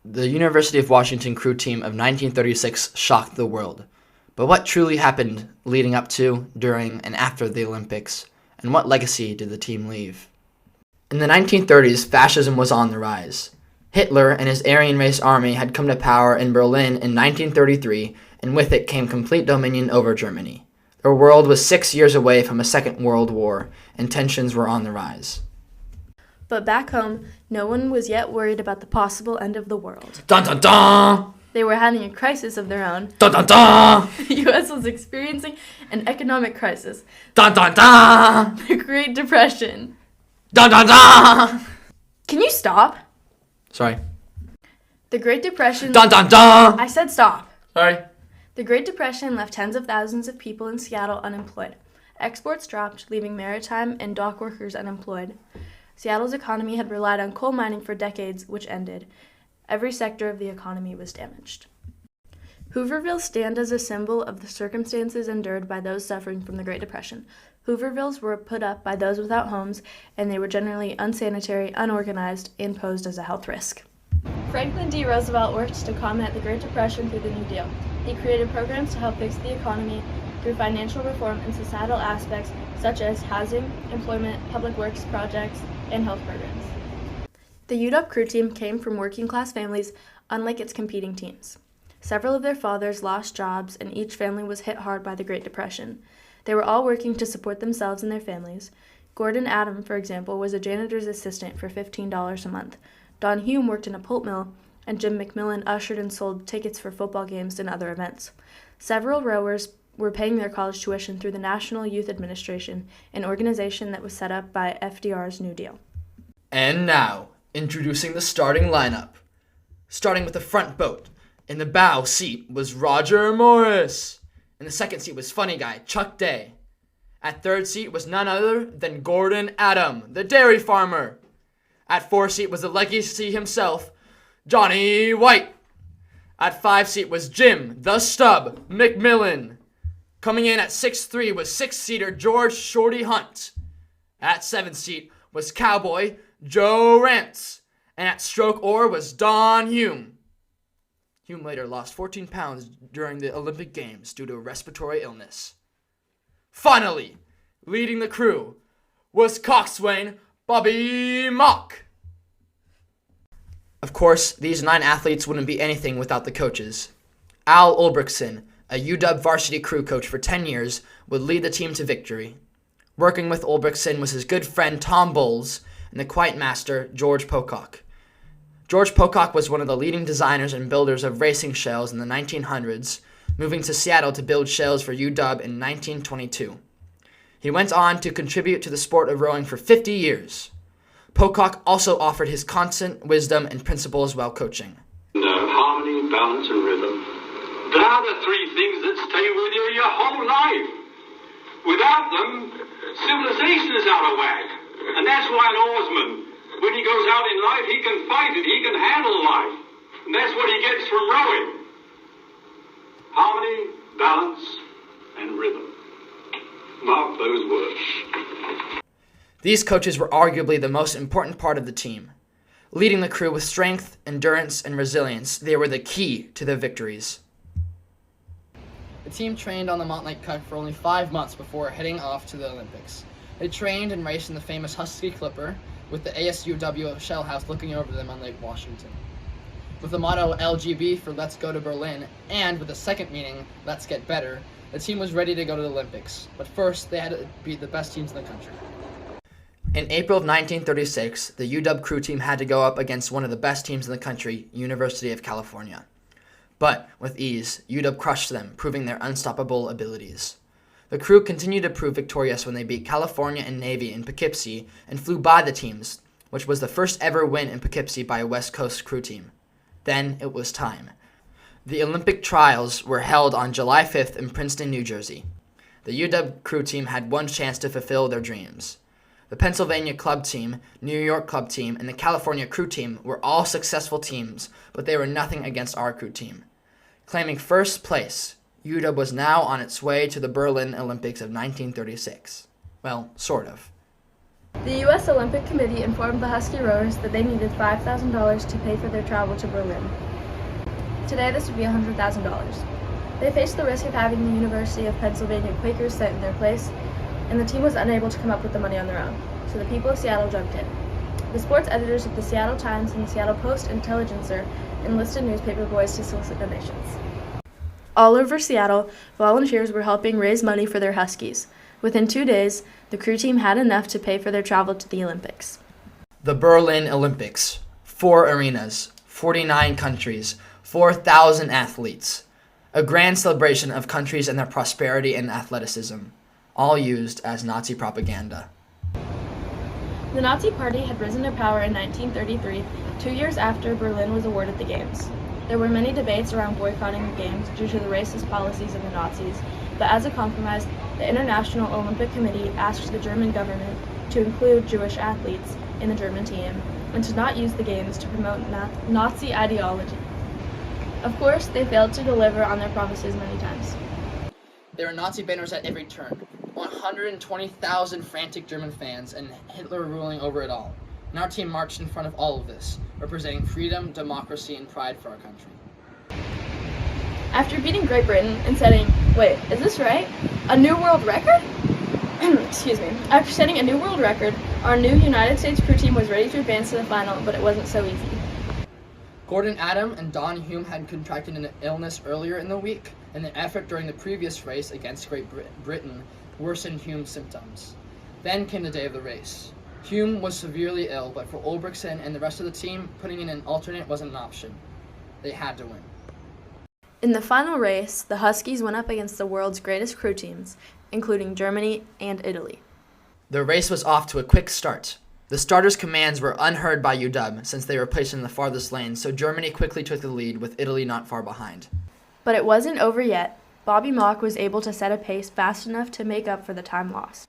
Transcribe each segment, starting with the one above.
The University of Washington crew team of 1936 shocked the world. But what truly happened leading up to, during, and after the Olympics, and what legacy did the team leave? In the 1930s, fascism was on the rise. Hitler and his Aryan race army had come to power in Berlin in 1933, and with it came complete dominion over Germany. The world was 6 years away from a second world war, and tensions were on the rise. But back home, no one was yet worried about the possible end of the world. Dun dun dun! They were having a crisis of their own. Dun dun dun! The U.S. was experiencing an economic crisis. Dun dun dun! The Great Depression. Dun dun dun! Can you stop? Sorry. The Great Depression... Dun dun dun! I said stop. Sorry. The Great Depression left tens of thousands of people in Seattle unemployed. Exports dropped, leaving maritime and dock workers unemployed. Seattle's economy had relied on coal mining for decades, which ended. Every sector of the economy was damaged. Hooverville stands as a symbol of the circumstances endured by those suffering from the Great Depression. Hoovervilles were put up by those without homes, and they were generally unsanitary, unorganized, and posed as a health risk. Franklin D. Roosevelt worked to combat the Great Depression through the New Deal. He created programs to help fix the economy through financial reform and societal aspects such as housing, employment, public works projects, and health programs. The UW crew team came from working-class families, unlike its competing teams. Several of their fathers lost jobs, and each family was hit hard by the Great Depression. They were all working to support themselves and their families. Gordon Adam, for example, was a janitor's assistant for $15 a month. Don Hume worked in a pulp mill, and Jim McMillan ushered and sold tickets for football games and other events. Several rowers were paying their college tuition through the National Youth Administration, an organization that was set up by FDR's New Deal. And now, introducing the starting lineup. Starting with the front boat. In the bow seat was Roger Morris. In the second seat was funny guy Chuck Day. At third seat was none other than Gordon Adam, the dairy farmer. At fourth seat was the legacy himself, Johnny White. At five seat was Jim, the stub, McMillan. Coming in at 6'3" was six-seater George Shorty Hunt. At seventh seat was cowboy Joe Rance. And at stroke oar was Don Hume. Hume later lost 14 pounds during the Olympic Games due to a respiratory illness. Finally, leading the crew was coxswain Bobby Mock. Of course, these 9 athletes wouldn't be anything without the coaches. Al Ulbrichtson, a UW varsity crew coach for 10 years, would lead the team to victory. Working with Ulbrichtson was his good friend Tom Bowles and the quiet master George Pocock. George Pocock was one of the leading designers and builders of racing shells in the 1900s, moving to Seattle to build shells for UW in 1922. He went on to contribute to the sport of rowing for 50 years. Pocock also offered his constant wisdom and principles while coaching. Harmony, balance, and rhythm. They are the 3 things that stay with you your whole life. Without them, civilization is out of whack. And that's why an oarsman, when he goes out in life, he can fight it, he can handle life. And that's what he gets from rowing. Harmony, balance, and rhythm. Mark those words. These coaches were arguably the most important part of the team. Leading the crew with strength, endurance, and resilience, they were the key to their victories. The team trained on the Montlake Cut for only 5 months before heading off to the Olympics. They trained and raced in the famous Husky Clipper, with the ASUW shell house looking over them on Lake Washington. With the motto LGB for Let's Go to Berlin, and with the second meaning, Let's Get Better, the team was ready to go to the Olympics. But first, they had to beat the best teams in the country. In April of 1936, the UW crew team had to go up against one of the best teams in the country, University of California. But, with ease, UW crushed them, proving their unstoppable abilities. The crew continued to prove victorious when they beat California and Navy in Poughkeepsie and flew by the teams, which was the first ever win in Poughkeepsie by a West Coast crew team. Then it was time. The Olympic trials were held on July 5th in Princeton, New Jersey. The UW crew team had one chance to fulfill their dreams. The Pennsylvania club team, New York club team, and the California crew team were all successful teams, but they were nothing against our crew team. Claiming first place, UW was now on its way to the Berlin Olympics of 1936. Well, sort of. The U.S. Olympic Committee informed the Husky rowers that they needed $5,000 to pay for their travel to Berlin. Today, this would be $100,000. They faced the risk of having the University of Pennsylvania Quakers sent in their place, and the team was unable to come up with the money on their own, so the people of Seattle jumped in. The sports editors of the Seattle Times and the Seattle Post-Intelligencer enlisted newspaper boys to solicit donations. All over Seattle, volunteers were helping raise money for their Huskies. Within 2 days, the crew team had enough to pay for their travel to the Olympics. The Berlin Olympics. 4 arenas, 49 countries, 4,000 athletes. A grand celebration of countries and their prosperity and athleticism, all used as Nazi propaganda. The Nazi Party had risen to power in 1933, 2 years after Berlin was awarded the Games. There were many debates around boycotting the Games due to the racist policies of the Nazis, but as a compromise, the International Olympic Committee asked the German government to include Jewish athletes in the German team and to not use the Games to promote Nazi ideology. Of course, they failed to deliver on their promises many times. There were Nazi banners at every turn, 120,000 frantic German fans, and Hitler ruling over it all. And our team marched in front of all of this, representing freedom, democracy, and pride for our country. After beating Great Britain and setting, wait, is this right? A new world record? Excuse me. After setting a new world record, our new United States crew team was ready to advance to the final, but it wasn't so easy. Gordon Adam and Don Hume had contracted an illness earlier in the week, and the effort during the previous race against Great Britain worsened Hume's symptoms. Then came the day of the race. Hume was severely ill, but for Ulbrichtsen and the rest of the team, putting in an alternate wasn't an option. They had to win. In the final race, the Huskies went up against the world's greatest crew teams, including Germany and Italy. The race was off to a quick start. The starters' commands were unheard by UW since they were placed in the farthest lane, so Germany quickly took the lead, with Italy not far behind. But it wasn't over yet. Bobby Mock was able to set a pace fast enough to make up for the time lost.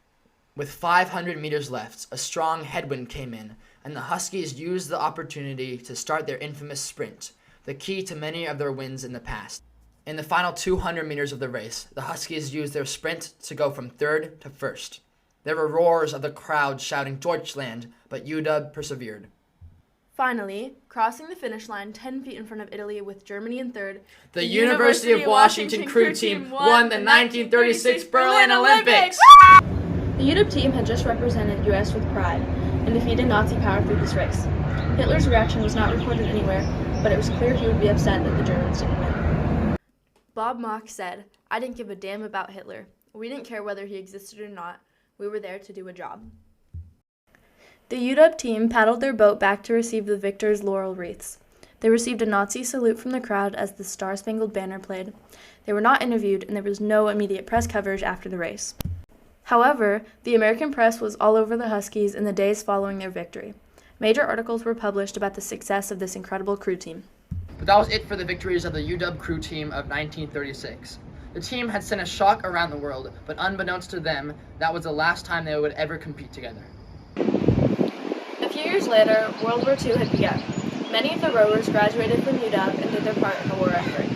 With 500 meters left, a strong headwind came in, and the Huskies used the opportunity to start their infamous sprint, the key to many of their wins in the past. In the final 200 meters of the race, the Huskies used their sprint to go from third to first. There were roars of the crowd shouting Deutschland, but UW persevered. Finally, crossing the finish line 10 feet in front of Italy with Germany in third, The University of Washington crew team won the 1936 Berlin Olympics! The UW team had just represented U.S. with pride and defeated Nazi power through this race. Hitler's reaction was not recorded anywhere, but it was clear he would be upset that the Germans didn't win. Bob Mock said, "I didn't give a damn about Hitler. We didn't care whether he existed or not. We were there to do a job." The UW team paddled their boat back to receive the victors' laurel wreaths. They received a Nazi salute from the crowd as the Star-Spangled Banner played. They were not interviewed, and there was no immediate press coverage after the race. However, the American press was all over the Huskies in the days following their victory. Major articles were published about the success of this incredible crew team. But that was it for the victories of the UW crew team of 1936. The team had sent a shock around the world, but unbeknownst to them, that was the last time they would ever compete together. A few years later, World War II had begun. Many of the rowers graduated from UW and did their part in the war effort.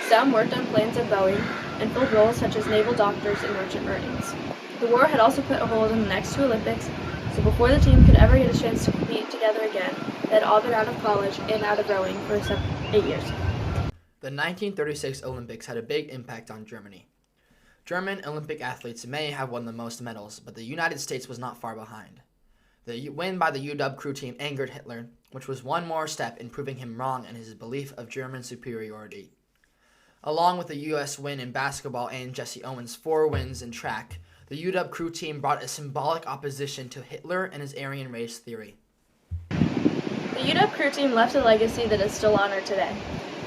Some worked on planes at Boeing and filled roles such as naval doctors and merchant marines. The war had also put a hold on the next 2 Olympics, so before the team could ever get a chance to compete together again, they had all been out of college and out of rowing for 8 years. The 1936 Olympics had a big impact on Germany. German Olympic athletes may have won the most medals, but the United States was not far behind. The win by the UW crew team angered Hitler, which was one more step in proving him wrong in his belief of German superiority. Along with the U.S. win in basketball and Jesse Owens' 4 wins in track, the UW crew team brought a symbolic opposition to Hitler and his Aryan race theory. The UW crew team left a legacy that is still honored today.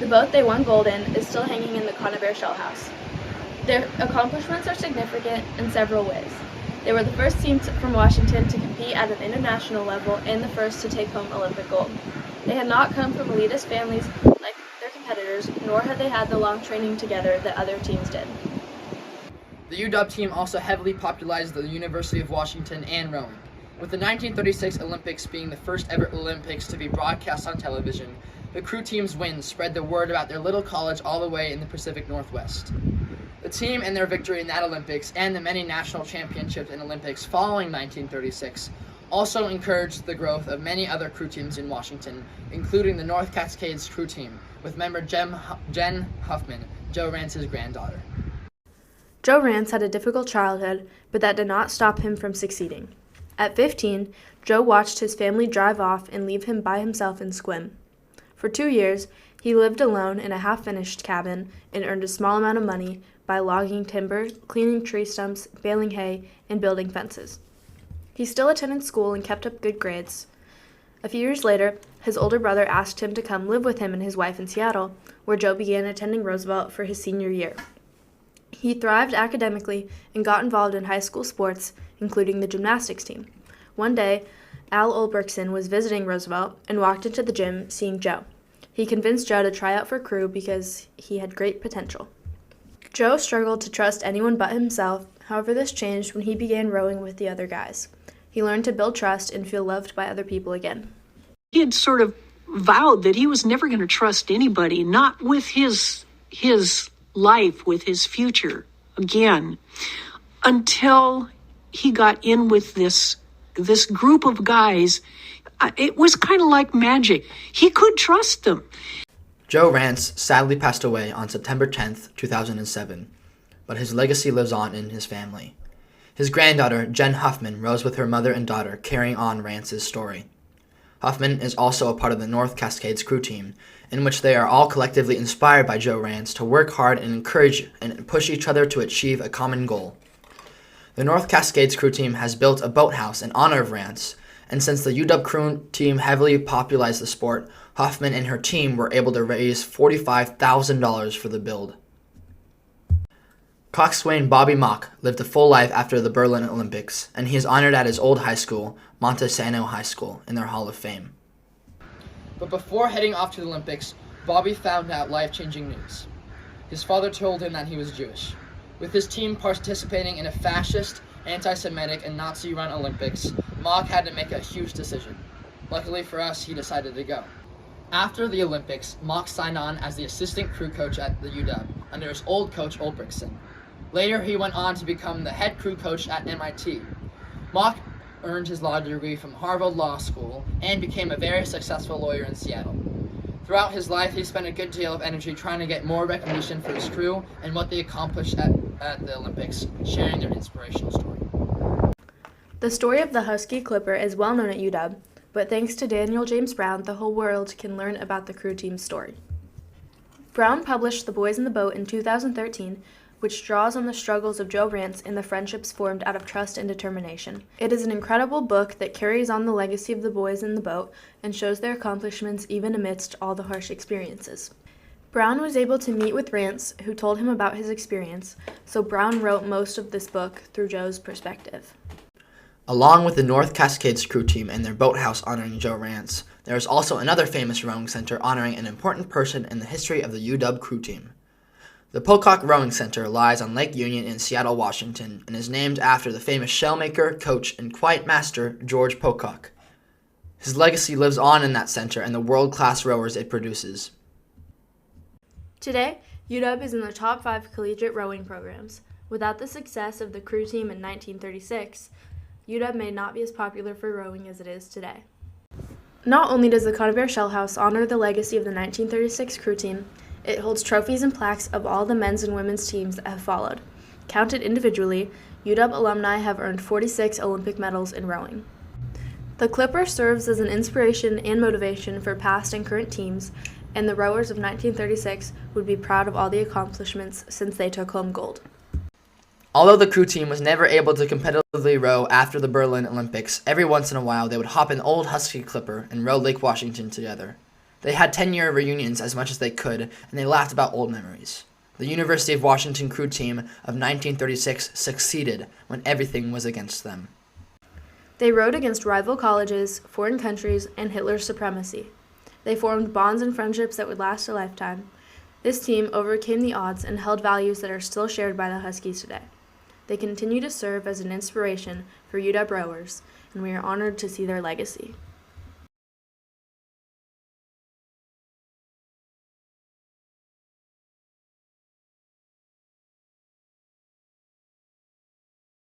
The boat they won gold in is still hanging in the Conaber Shell House. Their accomplishments are significant in several ways. They were the first team from Washington to compete at an international level and the first to take home Olympic gold. They had not come from elitist families like their competitors, nor had they had the long training together that other teams did. The UW team also heavily popularized the University of Washington and rowing, with the 1936 Olympics being the first ever Olympics to be broadcast on television. The crew team's wins spread the word about their little college all the way in the Pacific Northwest. The team and their victory in that Olympics and the many national championships and Olympics following 1936 also encouraged the growth of many other crew teams in Washington, including the North Cascades crew team, with member Jen Huffman, Joe Rance's granddaughter. Joe Rance had a difficult childhood, but that did not stop him from succeeding. At 15, Joe watched his family drive off and leave him by himself in Sequim. For 2 years, he lived alone in a half-finished cabin and earned a small amount of money by logging timber, cleaning tree stumps, baling hay, and building fences. He still attended school and kept up good grades. A few years later, his older brother asked him to come live with him and his wife in Seattle, where Joe began attending Roosevelt for his senior year. He thrived academically and got involved in high school sports, including the gymnastics team. One day, Al Ulbrichtson was visiting Roosevelt and walked into the gym seeing Joe. He convinced Joe to try out for crew because he had great potential. Joe struggled to trust anyone but himself, however this changed when he began rowing with the other guys. He learned to build trust and feel loved by other people again. He had sort of vowed that he was never going to trust anybody, not with his life, with his future again, until he got in with this group of guys. It was kind of like magic. He could trust them. Joe Rance sadly passed away on September 10th, 2007, but his legacy lives on in his family. His granddaughter, Jen Huffman, rose with her mother and daughter, carrying on Rance's story. Huffman is also a part of the North Cascades crew team, in which they are all collectively inspired by Joe Rance to work hard and encourage and push each other to achieve a common goal. The North Cascades crew team has built a boathouse in honor of Rance, and since the UW crew team heavily popularized the sport, Huffman and her team were able to raise $45,000 for the build. Coxswain Bobby Mock lived a full life after the Berlin Olympics, and he is honored at his old high school, Montesano High School, in their Hall of Fame. But before heading off to the Olympics, Bobby found out life-changing news. His father told him that he was Jewish. With his team participating in a fascist, anti-Semitic, and Nazi-run Olympics, Mock had to make a huge decision. Luckily for us, he decided to go. After the Olympics, Mock signed on as the assistant crew coach at the UW, under his old coach Ulbrichtson. Later, he went on to become the head crew coach at MIT. Mock earned his law degree from Harvard Law School and became a very successful lawyer in Seattle. Throughout his life, he spent a good deal of energy trying to get more recognition for his crew and what they accomplished at the Olympics, sharing their inspirational story. The story of the Husky Clipper is well known at UW, but thanks to Daniel James Brown, the whole world can learn about the crew team's story. Brown published The Boys in the Boat in 2013, which draws on the struggles of Joe Rance and the friendships formed out of trust and determination. It is an incredible book that carries on the legacy of the boys in the boat and shows their accomplishments even amidst all the harsh experiences. Brown was able to meet with Rance, who told him about his experience, so Brown wrote most of this book through Joe's perspective. Along with the North Cascades crew team and their boathouse honoring Joe Rance, there is also another famous rowing center honoring an important person in the history of the UW crew team. The Pocock Rowing Center lies on Lake Union in Seattle, Washington, and is named after the famous shellmaker, coach, and quiet master George Pocock. His legacy lives on in that center and the world-class rowers it produces. Today, UW is in the top 5 collegiate rowing programs. Without the success of the crew team in 1936, UW may not be as popular for rowing as it is today. Not only does the Conibear Shell House honor the legacy of the 1936 crew team, it holds trophies and plaques of all the men's and women's teams that have followed. Counted individually, UW alumni have earned 46 Olympic medals in rowing. The Clipper serves as an inspiration and motivation for past and current teams, and the rowers of 1936 would be proud of all the accomplishments since they took home gold. Although the crew team was never able to competitively row after the Berlin Olympics, every once in a while they would hop an old Husky Clipper and row Lake Washington together. They had 10-year reunions as much as they could, and they laughed about old memories. The University of Washington crew team of 1936 succeeded when everything was against them. They rowed against rival colleges, foreign countries, and Hitler's supremacy. They formed bonds and friendships that would last a lifetime. This team overcame the odds and held values that are still shared by the Huskies today. They continue to serve as an inspiration for UW rowers, and we are honored to see their legacy.